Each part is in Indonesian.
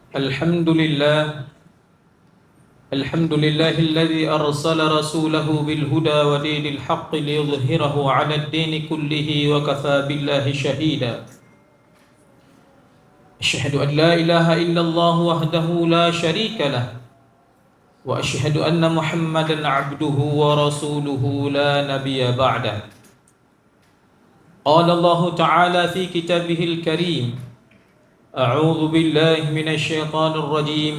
الحمد لله الحمد لله الذي أرسل رسوله بالهدى ودين الحق ليظهره على الدين كله وكفى بالله شهيدا. أشهد أن لا إله إلا الله وحده لا شريك له وأشهد أن محمدا عبده ورسوله لا نبي بعده. قال الله تعالى في كتابه الكريم: أعوذ بالله من الشيطان الرجيم.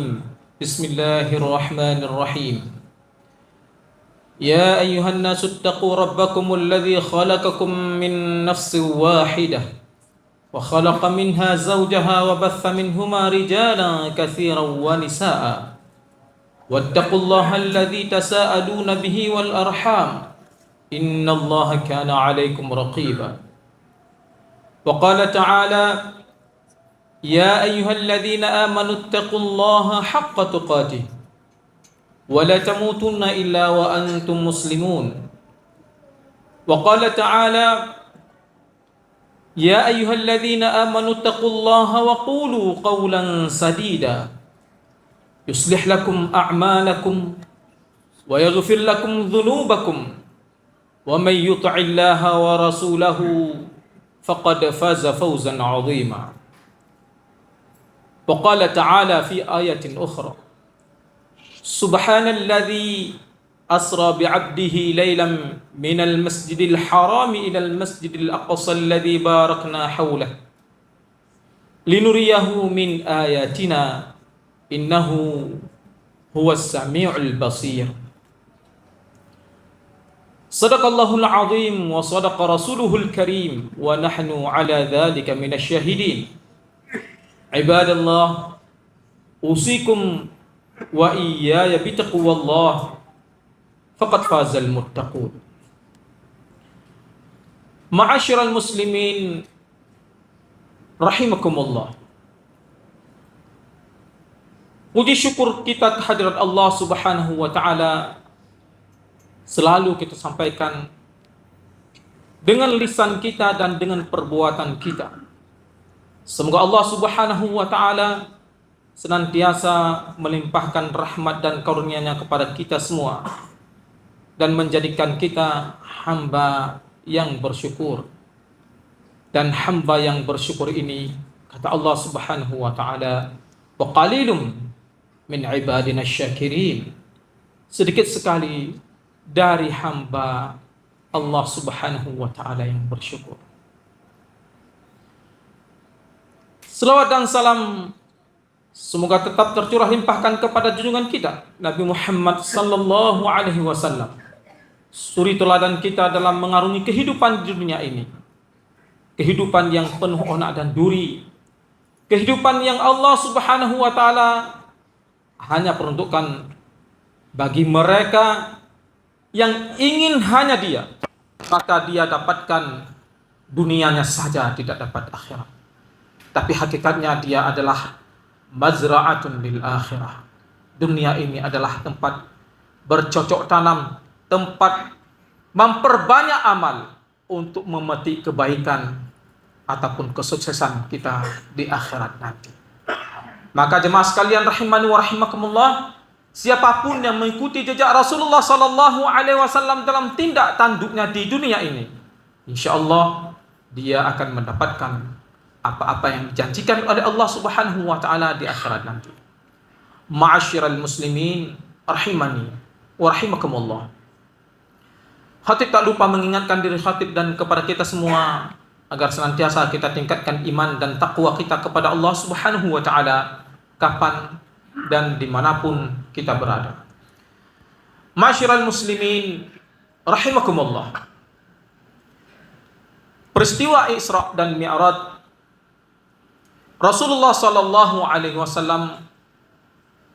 بسم الله الرحمن الرحيم. يا أيها الناس اتقوا ربكم الذي خلقكم من نفس واحدة وخلق منها زوجها وبث منهما رجالا كثيرا ونساء واتقوا الله الذي تساءلون به والأرحام إن الله كان عليكم رقيبا. وقال تعالى: يا أيها الذين آمنوا اتقوا الله حق تقاته ولا تموتن إلا وأنتم مسلمون. وقال تعالى: يا أيها الذين آمنوا اتقوا الله وقولوا قولا سديدا يصلح لكم أعمالكم ويغفر لكم ذنوبكم ومن يطع الله ورسوله فقد فاز فوزا عظيما. وقال تعالى في آية أخرى: سبحان الذي أسرى بعبده ليلا من المسجد الحرام إلى المسجد الأقصى الذي باركنا حوله لنريه من آياتنا إنه هو السميع البصير. صدق الله العظيم وصدق رسوله الكريم ونحن على ذلك من الشاهدين. عباد الله، أوصيكم وإياي بتقوى الله فقد فاز المتقون. معاشر المسلمين rahimakumullah. Puji syukur kita kehadirat Allah Subhanahu wa taala selalu kita sampaikan dengan lisan kita dan dengan perbuatan kita. Semoga Allah Subhanahu wa taala senantiasa melimpahkan rahmat dan karunia-Nya kepada kita semua dan menjadikan kita hamba yang bersyukur. Dan hamba yang bersyukur ini, kata Allah Subhanahu wa taala, wa qalilum min ibadina syakirin. Sedikit sekali dari hamba Allah Subhanahu wa taala yang bersyukur. Selawat dan salam semoga tetap tercurah limpahkan kepada junjungan kita Nabi Muhammad sallallahu alaihi wasallam, suri teladan kita dalam mengarungi kehidupan di dunia ini. Kehidupan yang penuh onak dan duri. Kehidupan yang Allah Subhanahu wa taala hanya peruntukkan bagi mereka yang ingin hanya Dia, maka dia dapatkan dunianya saja, tidak dapat akhirat. Tapi hakikatnya dia adalah mazra'atun lil akhirah. Dunia ini adalah tempat bercocok tanam, tempat memperbanyak amal untuk memetik kebaikan ataupun kesuksesan kita di akhirat nanti. Maka jemaah sekalian rahimani wa rahimakumullah, siapapun yang mengikuti jejak Rasulullah sallallahu alaihi wasallam dalam tindak tanduknya di dunia ini, insyaallah dia akan mendapatkan apa-apa yang dijanjikan oleh Allah Subhanahu wa taala di akhirat nanti. Ma'asyiral muslimin rahimani wa rahimakumullah. Khatib tak lupa mengingatkan diri khatib dan kepada kita semua agar senantiasa kita tingkatkan iman dan takwa kita kepada Allah Subhanahu wa taala kapan dan dimanapun kita berada. Ma'asyiral muslimin rahimakumullah. Peristiwa Isra dan Mi'raj Rasulullah sallallahu alaihi wasallam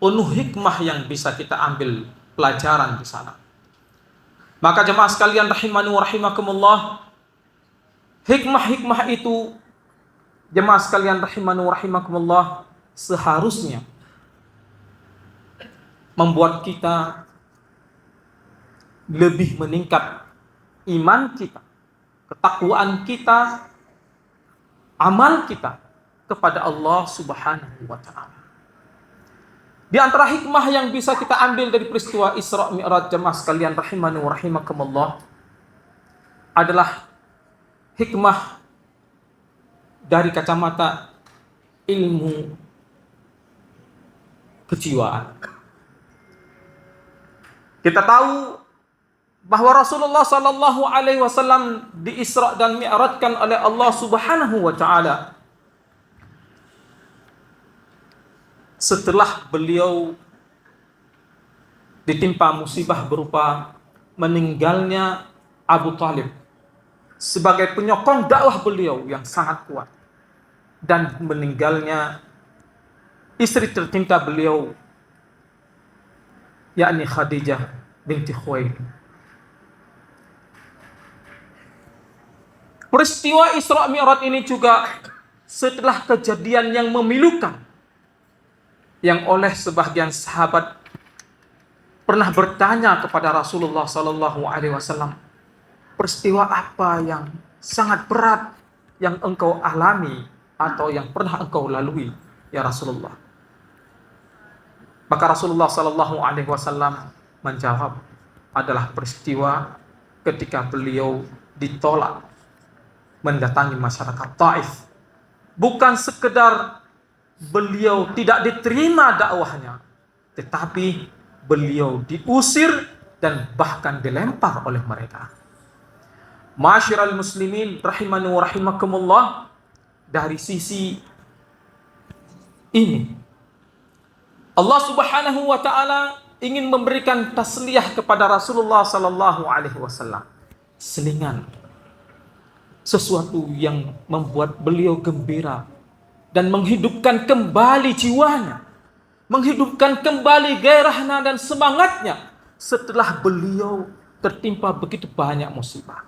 penuh hikmah yang bisa kita ambil pelajaran di sana. Maka jemaah sekalian rahimani wa rahimakumullah, hikmah-hikmah itu jemaah sekalian rahimani wa rahimakumullah seharusnya membuat kita lebih meningkat iman kita, ketakwaan kita, amal kita kepada Allah Subhanahu wa ta'ala. Di antara hikmah yang bisa kita ambil dari peristiwa Isra Mi'raj jemaah sekalian rahimani wa rahimakumullah adalah hikmah dari kacamata ilmu kejiwaan. Kita tahu bahwa Rasulullah sallallahu alaihi wasallam diisra dan mi'rajkan oleh Allah Subhanahu wa taala setelah beliau ditimpa musibah berupa meninggalnya Abu Talib sebagai penyokong dakwah beliau yang sangat kuat, dan meninggalnya istri tercinta beliau yakni Khadijah binti Khuwailid. Peristiwa Isra Mi'raj ini juga setelah kejadian yang memilukan yang oleh sebagian sahabat pernah bertanya kepada Rasulullah sallallahu alaihi wasallam, peristiwa apa yang sangat berat yang engkau alami atau yang pernah engkau lalui ya Rasulullah? Maka Rasulullah sallallahu alaihi wasallam menjawab, adalah peristiwa ketika beliau ditolak mendatangi masyarakat Taif. Bukan sekedar beliau tidak diterima dakwahnya, tetapi beliau diusir dan bahkan dilempar oleh mereka. Ma'asyiral muslimin rahimani wa rahimakumullah, dari sisi ini Allah Subhanahu wa taala ingin memberikan tasliyah kepada Rasulullah sallallahu alaihi wasallam, selingan sesuatu yang membuat beliau gembira dan menghidupkan kembali jiwanya, menghidupkan kembali gairahnya dan semangatnya setelah beliau tertimpa begitu banyak musibah.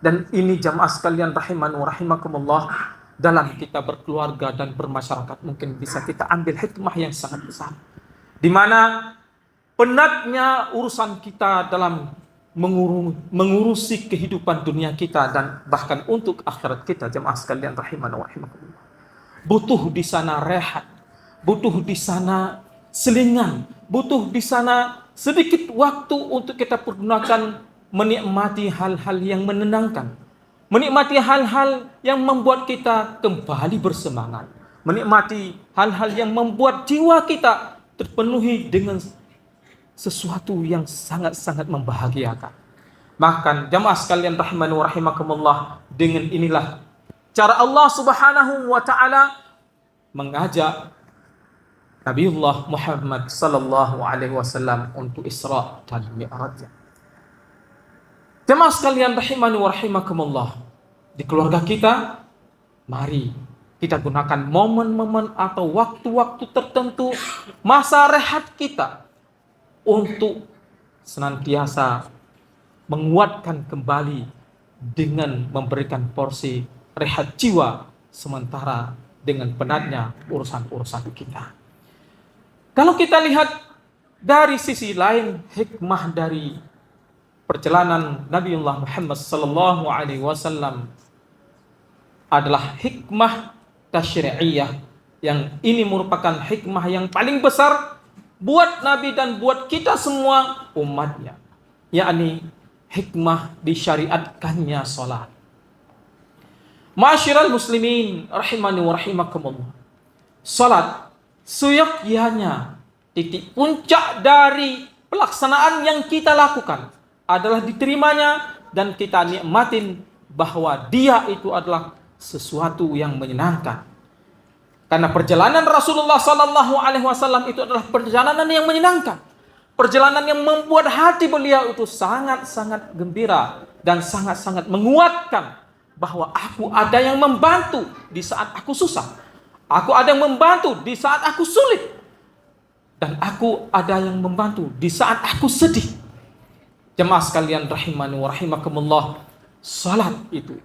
Dan ini jamaah sekalian rahimani wa rahimakumullah, dalam kita berkeluarga dan bermasyarakat mungkin bisa kita ambil hikmah yang sangat besar, di mana penatnya urusan kita dalam mengurusi kehidupan dunia kita dan bahkan untuk akhirat kita jemaah sekalian rahimani wa rahimakumullah. Butuh di sana rehat, butuh di sana selingan, butuh di sana sedikit waktu untuk kita pergunakan menikmati hal-hal yang menenangkan, menikmati hal-hal yang membuat kita kembali bersemangat, menikmati hal-hal yang membuat jiwa kita terpenuhi dengan sesuatu yang sangat-sangat membahagiakan. Bahkan jamaah sekalian rahimani wa rahimakumullah, dengan inilah cara Allah Subhanahu wa taala mengajak Nabiullah Muhammad sallallahu alaihi wasallam untuk Isra dan Mi'raj. Jamaah sekalian rahimani wa rahimakumullah, di keluarga kita mari kita gunakan momen-momen atau waktu-waktu tertentu, masa rehat kita, untuk senantiasa menguatkan kembali dengan memberikan porsi rehat jiwa sementara dengan penatnya urusan-urusan kita. Kalau kita lihat dari sisi lain, hikmah dari perjalanan Nabiullah Muhammad sallallahu alaihi wasallam adalah hikmah tasyri'iyah, yang ini merupakan hikmah yang paling besar buat Nabi dan buat kita semua umatnya, yakni hikmah disyariatkannya salat. Ma'asyiral muslimin rahimani wa rahimakumullah, salat suyogyanya, titik puncak dari pelaksanaan yang kita lakukan adalah diterimanya dan kita nikmatin bahwa dia itu adalah sesuatu yang menyenangkan. Karena perjalanan Rasulullah sallallahu alaihi wasallam itu adalah perjalanan yang menyenangkan. Perjalanan yang membuat hati beliau itu sangat-sangat gembira dan sangat-sangat menguatkan bahwa aku ada yang membantu di saat aku susah. Aku ada yang membantu di saat aku sulit. Dan aku ada yang membantu di saat aku sedih. Jemaah sekalian rahimani wa rahimakumullah, salat itu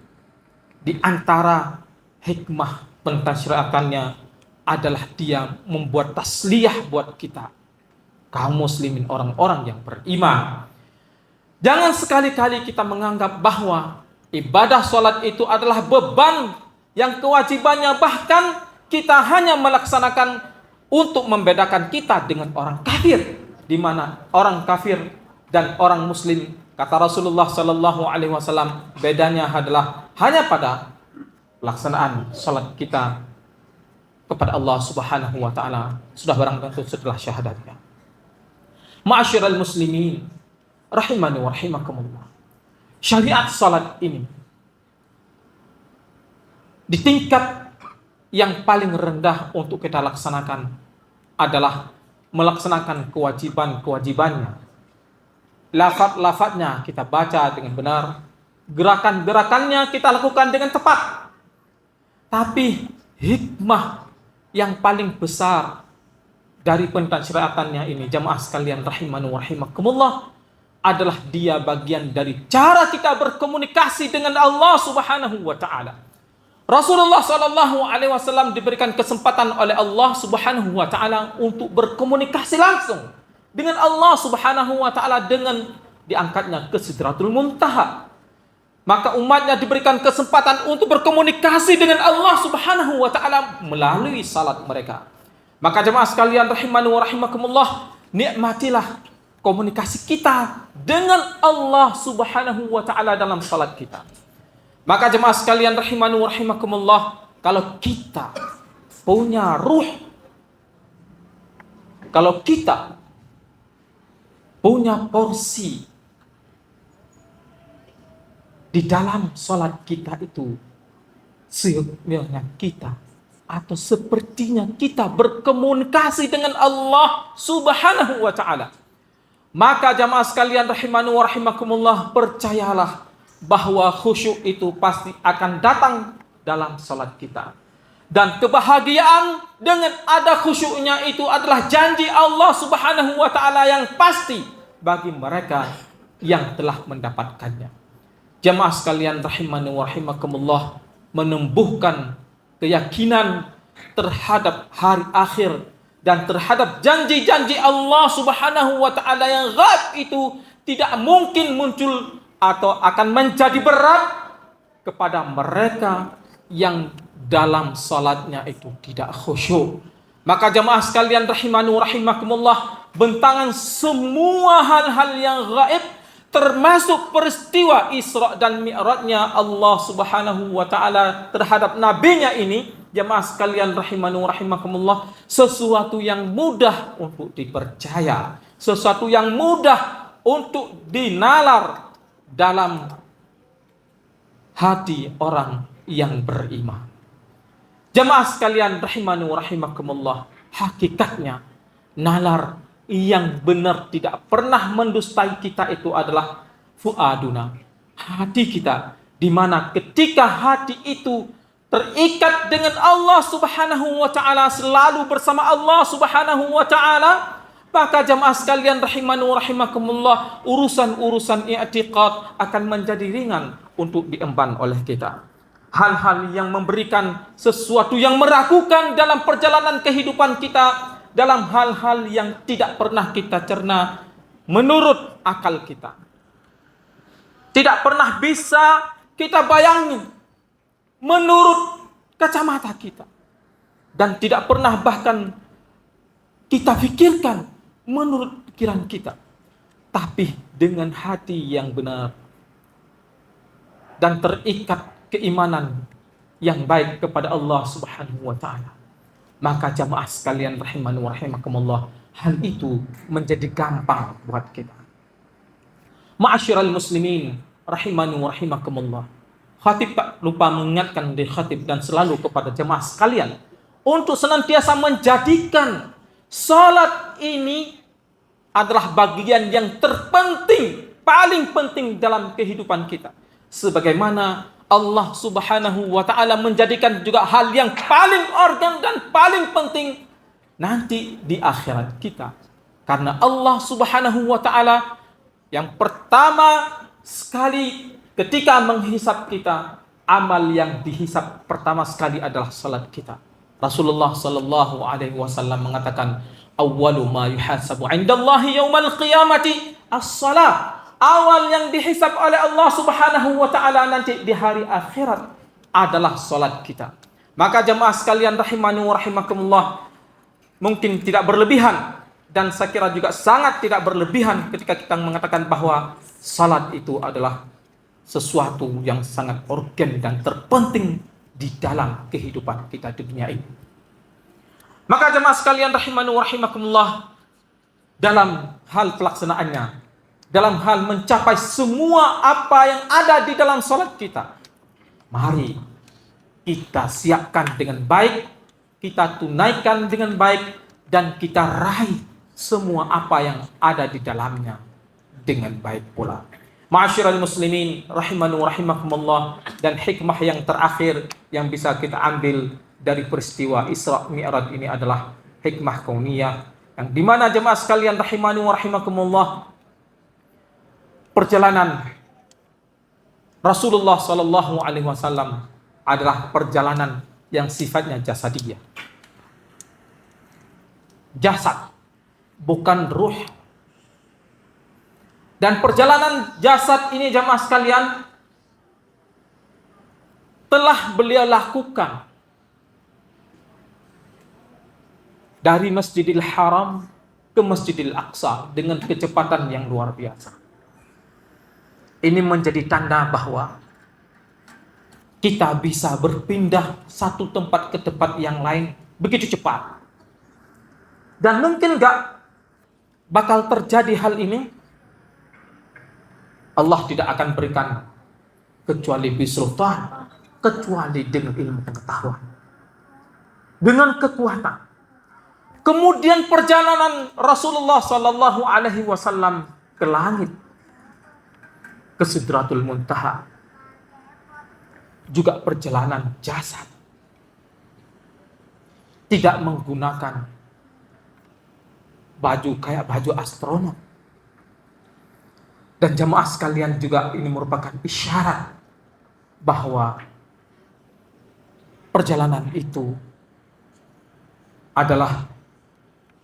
di antara hikmah pentasyri'atannya adalah dia membuat tasliyah buat kita kaum muslimin, orang-orang yang beriman. Jangan sekali-kali kita menganggap bahwa ibadah salat itu adalah beban yang kewajibannya bahkan kita hanya melaksanakan untuk membedakan kita dengan orang kafir, di mana orang kafir dan orang muslim, kata Rasulullah sallallahu alaihi wasallam, bedanya adalah hanya pada pelaksanaan salat kita kepada Allah Subhanahu wa taala sudah barang tentu setelah syahadatnya. Ma'asyiral muslimin rahimani wa rahimakumullah. Syariat salat ini di tingkat yang paling rendah untuk kita laksanakan adalah melaksanakan kewajiban-kewajibannya. Lafaz-lafaznya kita baca dengan benar, gerakan-gerakannya kita lakukan dengan tepat. Tapi hikmah yang paling besar dari pensyariatannya ini, jamaah sekalian rahimani wa rahimakumullah, adalah dia bagian dari cara kita berkomunikasi dengan Allah Subhanahu wa taala. Rasulullah sallallahu alaihi wasallam diberikan kesempatan oleh Allah Subhanahu wa taala untuk berkomunikasi langsung dengan Allah Subhanahu wa taala dengan diangkatnya ke Sidratul Muntaha. Maka umatnya diberikan kesempatan untuk berkomunikasi dengan Allah Subhanahu wa taala melalui salat mereka. Maka jemaah sekalian rahimani wa rahimakumullah, nikmatilah komunikasi kita dengan Allah Subhanahu wa taala dalam salat kita. Maka jemaah sekalian rahimani wa rahimakumullah, kalau kita punya ruh, kalau kita punya porsi di dalam salat kita itu, sebenarnya kita atau sepertinya kita berkomunikasi dengan Allah Subhanahu wa taala. Maka jamaah sekalian rahimani wa rahimakumullah, percayalah bahwa khusyuk itu pasti akan datang dalam salat kita. Dan kebahagiaan dengan ada khusyuknya itu adalah janji Allah Subhanahu wa taala yang pasti bagi mereka yang telah mendapatkannya. Jamaah sekalian rahimani wa rahimakumullah, menumbuhkan keyakinan terhadap hari akhir dan terhadap janji-janji Allah Subhanahu wa taala yang ghaib itu tidak mungkin muncul atau akan menjadi berat kepada mereka yang dalam salatnya itu tidak khusyuk. Maka jamaah sekalian rahimani wa rahimakumullah, bentangan semua hal-hal yang gaib termasuk peristiwa Isra dan Mi'rajnya Allah Subhanahu wa taala terhadap nabinya ini, jamaah sekalian rahimani wa rahimakumullah, sesuatu yang mudah untuk dipercaya, sesuatu yang mudah untuk dinalar dalam hati orang yang beriman. Jamaah sekalian rahimani wa rahimakumullah, hakikatnya nalar yang benar tidak pernah mendustai kita itu adalah fuaduna, hati kita, di mana ketika hati itu terikat dengan Allah Subhanahu wa taala, selalu bersama Allah Subhanahu wa taala, maka jamaah sekalian rahimani wa rahimakumullah, urusan-urusan i'tiqad akan menjadi ringan untuk diemban oleh kita. Hal-hal yang memberikan sesuatu yang meragukan dalam perjalanan kehidupan kita, dalam hal-hal yang tidak pernah kita cerna menurut akal kita, tidak pernah bisa kita bayangin menurut kacamata kita, dan tidak pernah bahkan kita pikirkan menurut pikiran kita. Tapi dengan hati yang benar dan terikat keimanan yang baik kepada Allah Subhanahu wa taala, maka jamaah sekalian rahimani wa rahimakumullah, hal itu menjadi gampang buat kita. Ma'asyiral muslimin rahimani wa rahimakumullah, khatib tak lupa mengingatkan di khatib dan selalu kepada jemaah sekalian untuk senantiasa menjadikan salat ini adalah bagian yang terpenting, paling penting dalam kehidupan kita. Sebagaimana Allah Subhanahu wa taala menjadikan juga hal yang paling organ dan paling penting nanti di akhirat kita. Karena Allah Subhanahu wa taala yang pertama sekali ketika menghisap kita, amal yang dihisap pertama sekali adalah salat kita. Rasulullah sallallahu alaihi wasallam mengatakan, awwalu ma yuhasabu 'indallahi yaumal qiyamati as-shalah. Awal yang dihisab oleh Allah Subhanahu wa taala nanti di hari akhirat adalah salat kita. Maka jemaah sekalian rahimani wa rahimakumullah, mungkin tidak berlebihan, dan saya kira juga sangat tidak berlebihan ketika kita mengatakan bahwa salat itu adalah sesuatu yang sangat urgen dan terpenting di dalam kehidupan kita di dunia ini. Maka jemaah sekalian rahimani wa rahimakumullah, dalam hal pelaksanaannya, dalam hal mencapai semua apa yang ada di dalam salat kita, mari kita siapkan dengan baik, kita tunaikan dengan baik, dan kita raih semua apa yang ada di dalamnya dengan baik pula. Ma'asyiral muslimin rahimani wa rahimakumullah, dan hikmah yang terakhir yang bisa kita ambil dari peristiwa Isra Mi'raj ini adalah hikmah kauniyah, yang dimana jemaah sekalian rahimani wa rahimakumullah, perjalanan Rasulullah sallallahu alaihi wasallam adalah perjalanan yang sifatnya jasadiyah. Jasad, bukan ruh. Dan perjalanan jasad ini jamaah sekalian telah beliau lakukan dari Masjidil Haram ke Masjidil Aqsa dengan kecepatan yang luar biasa. Ini menjadi tanda bahwa kita bisa berpindah satu tempat ke tempat yang lain begitu cepat. Dan mungkin gak bakal terjadi hal ini, Allah tidak akan berikan kecuali bisultan, kecuali dengan ilmu pengetahuan, dengan kekuatan. Kemudian perjalanan Rasulullah sallallahu alaihi wasallam ke langit, ke Sidratul Muntaha, juga perjalanan jasad, tidak menggunakan baju kayak baju astronot. Dan jemaah sekalian, juga ini merupakan isyarat bahwa perjalanan itu adalah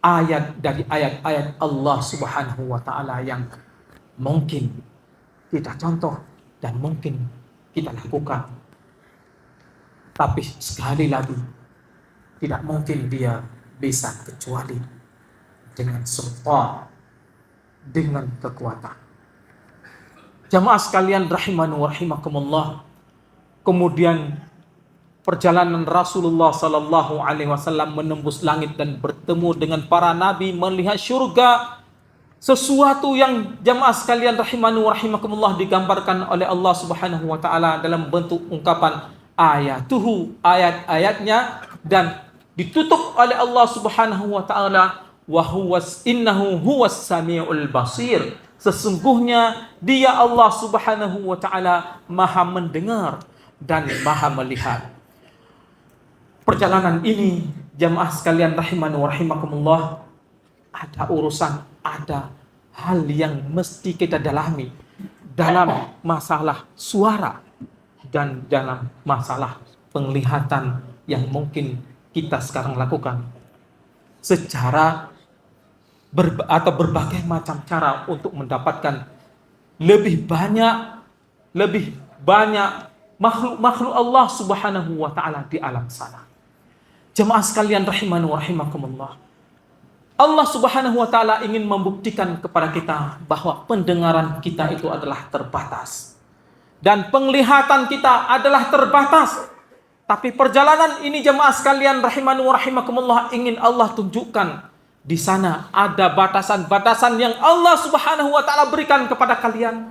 ayat dari ayat-ayat Allah Subhanahu wa taala yang mungkin kita contoh dan mungkin kita lakukan. Tapi sekali lagi, tidak mungkin dia bisa kecuali dengan sultan, dengan kekuatan. Jamaah sekalian rahimani wa rahimakumullah, kemudian perjalanan Rasulullah sallallahu alaihi wasallam menembus langit dan bertemu dengan para nabi, melihat surga, sesuatu yang jamaah sekalian rahimani wa rahimakumullah digambarkan oleh Allah Subhanahu wa taala dalam bentuk ungkapan ayatuhu, ayat-ayatnya, dan ditutup oleh Allah Subhanahu wa taala wa huwas innahu huwas samiul basir. Sesungguhnya dia Allah Subhanahu wa taala Maha mendengar dan Maha melihat. Perjalanan ini jamaah sekalian rahimani wa rahimakumullah, ada urusan, ada hal yang mesti kita dalami dalam masalah suara dan dalam masalah penglihatan yang mungkin kita sekarang lakukan secara atau berbagai macam cara untuk mendapatkan lebih banyak makhluk Allah Subhanahu wa taala di alam sana. Jemaah sekalian rahimani wa rahimakumullah, Allah Subhanahu wa taala ingin membuktikan kepada kita bahwa pendengaran kita itu adalah terbatas dan penglihatan kita adalah terbatas. Tapi perjalanan ini jemaah sekalian rahimani wa rahimakumullah ingin Allah tunjukkan di sana ada batasan-batasan yang Allah Subhanahu wa taala berikan kepada kalian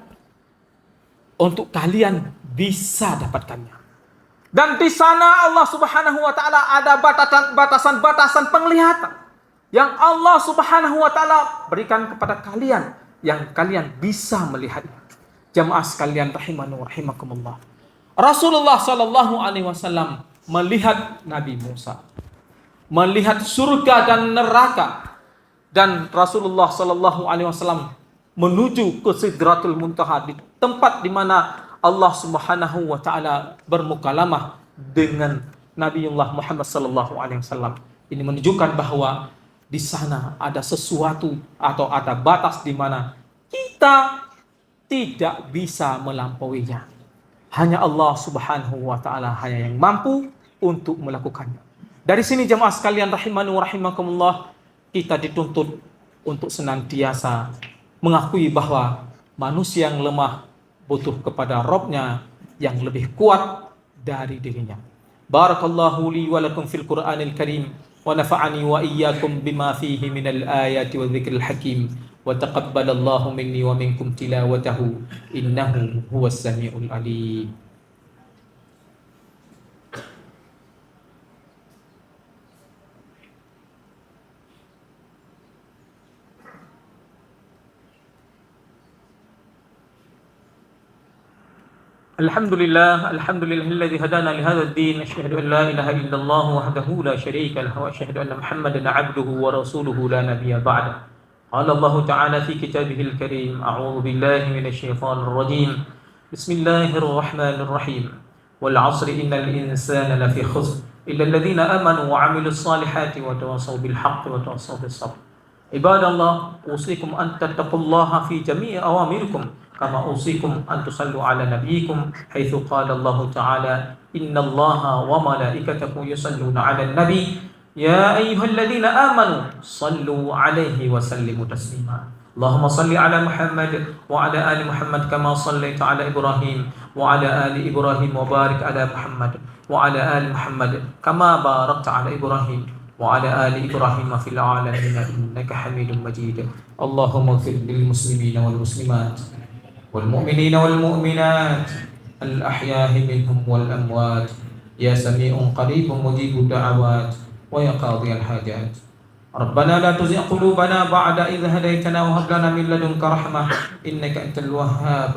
untuk kalian bisa dapatkannya. Dan di sana Allah Subhanahu wa taala ada batasan-batasan penglihatan yang Allah Subhanahu wa taala berikan kepada kalian yang kalian bisa melihatnya. Jamaah sekalian rahimani wa rahimakumullah, Rasulullah sallallahu alaihi wasallam melihat Nabi Musa, melihat surga dan neraka, dan Rasulullah sallallahu alaihi wasallam menuju ke Sidratul Muntaha, di tempat di mana Allah Subhanahu wa taala bermukalamah dengan Nabiullah Muhammad sallallahu alaihi wasallam. Ini menunjukkan bahwa di sana ada sesuatu atau ada batas di mana kita tidak bisa melampauinya. Hanya Allah Subhanahu wa taala hanya yang mampu untuk melakukannya. Dari sini jemaah sekalian rahimani wa rahimakumullah, kita dituntut untuk senantiasa mengakui bahwa manusia yang lemah butuh kepada Robnya yang lebih kuat dari dirinya. Barakallahu li wa lakum fil Qur'anil Karim wa nafa'ani wa iyyakum bima fihi minal ayati wa dzikril hakim wa taqabbalallahu minni wa minkum tilawatahu innahu huwas samiul alim. Alhamdulillah alladzi hadana li hadzal din asyhadu an la ilaha illallah wahdahu la syarika lahu wa asyhadu anna Muhammadan 'abduhu wa rasuluhu la nabiyya ba'da. Qala Allah ta'ala fi kitabihil karim a'udzu billahi minasy syaithanir rajim. Bismillahirrahmanirrahim. Wal 'asri innal insana lafi khusr illa alladhina amanu wa 'amilus salihati wa tawassaw bil haqqi wa tawassaw bis sabr. Ibadallah, usikum an tattaqullaha fi jami'i awamirikum kama usikum an tusallu ala nabiyikum haitsu qala Allah ta'ala innallaha wa malaikatahu yusalluna 'alan nabi ya ayyuhalladzina amanu sallu 'alaihi wa sallimu taslima. Allahumma salli ala Muhammad wa ala ali Muhammad kama sallaita ala Ibrahim wa ala ali Ibrahim wa barik ala Muhammad wa ala ali Muhammad kama barakta ala Ibrahim wa ala ali Ibrahim fil alamin innaka Hamidum Majid. Allahumma ighfir lil muslimina wal muslimat والمؤمنين والمؤمنات الأحياء منهم والأموات يا سميع قريب مجيب الدعوات ويا قاضي الحاجات. ربنا لا تزغ قلوبنا بعد إذ هديتنا وهب لنا من لدنك رحمة إنك أنت الوهاب.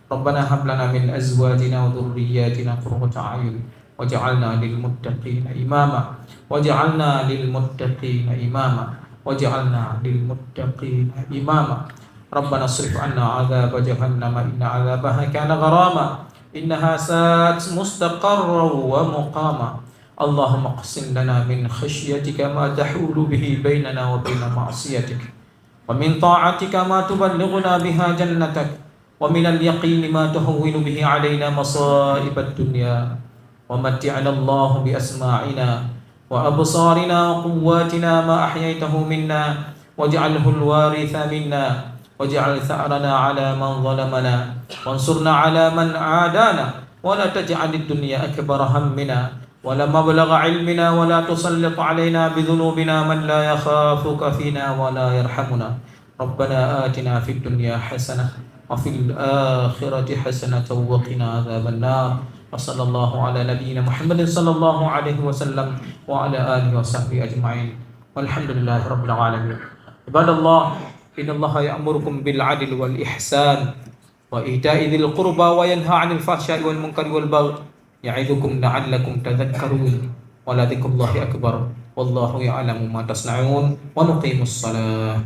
ربنا هب لنا من أزواجنا وذرياتنا قرة أعين واجعلنا للمتقين إماما واجعلنا للمتقين إماما واجعلنا للمتقين إماما. ربنا اصرف عنا عذاب جهنم إن عذابها كان غراما إنها ساءت مستقرا ومقاما. اللهم اقسم لنا من خشيتك ما تحول به بيننا وبين معصيتك ومن طاعتك ما تبلغنا بها جنتك ومن اليقين ما تهون به علينا مصائب الدنيا ومتعنا الله بأسماعنا وأبصارنا وقواتنا ما أحييته منا واجعله الوارث منا واجعل ثأرنا على من ظلمنا وانصرنا على من عادانا ولا تجعل الدنيا أكبر همنا ولا مبلغ علمنا ولا تسلط علينا بذنوبنا من لا يخافك فينا ولا يرحمنا. ربنا آتنا في الدنيا حسنة وفي الآخرة حسنة وقنا عذاب النار. وصلى الله على نبينا محمد صلى الله عليه وسلم وعلى آله وصحبه أجمعين والحمد لله رب العالمين. عباد الله innallaha ya'murukum bil 'adli wal ihsan wa ita'i dzil qurba wa yanha 'anil fahsya'i wal munkari wal baghi ya'idzukum la'allakum tadhakkarun wa la dzikrullahi akbar wallahu ya'lamu ma tasna'un wa nuqimus shalah.